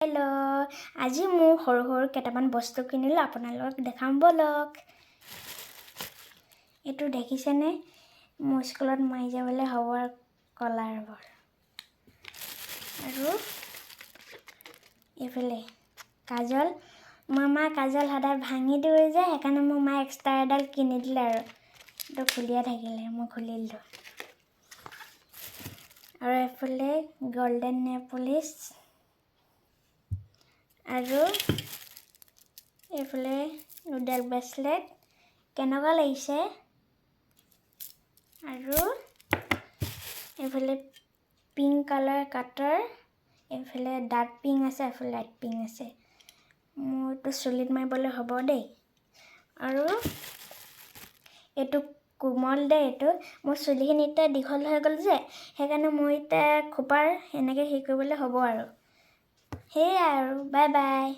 hello' আজি মোৰ সৰু সৰু কেইটামান বস্তু কিনিলোঁ আপোনালোকক দেখাম বলক এইটো দেখিছেনে মোৰ স্কুলত মাৰি যাবলৈ হ'ব কলাৰবোৰ আৰু এইফালে কাজল মোৰ মা কাজল সদায় ভাঙি দিওঁ যে সেইকাৰণে মোৰ মা এক্সট্ৰা এডাল কিনি দিলে আৰু এইটো খুলিয়ে থাকিলে মই খুলি দিলোঁ আৰু এইফালে গোল্ডেন নেল পলিচ আৰু এইফালে নুডেল ব্ৰেচলেট কেনেকুৱা লাগিছে আৰু এইফালে পিংক কালাৰ কাটাৰ এইফালে ডাৰ্ক পিংক আছে এইফালে লাইট পিংক আছে মোৰটো চুলিত মাৰিবলৈ হ'ব দেই আৰু এইটো কোমল দে এইটো মোৰ চুলিখিনি এতিয়া দীঘল হৈ গ'ল যে সেইকাৰণে মই এতিয়া খোপাৰ এনেকৈ হেৰি কৰিবলৈ হ'ব আৰু সেয়াই আৰু বাই বাই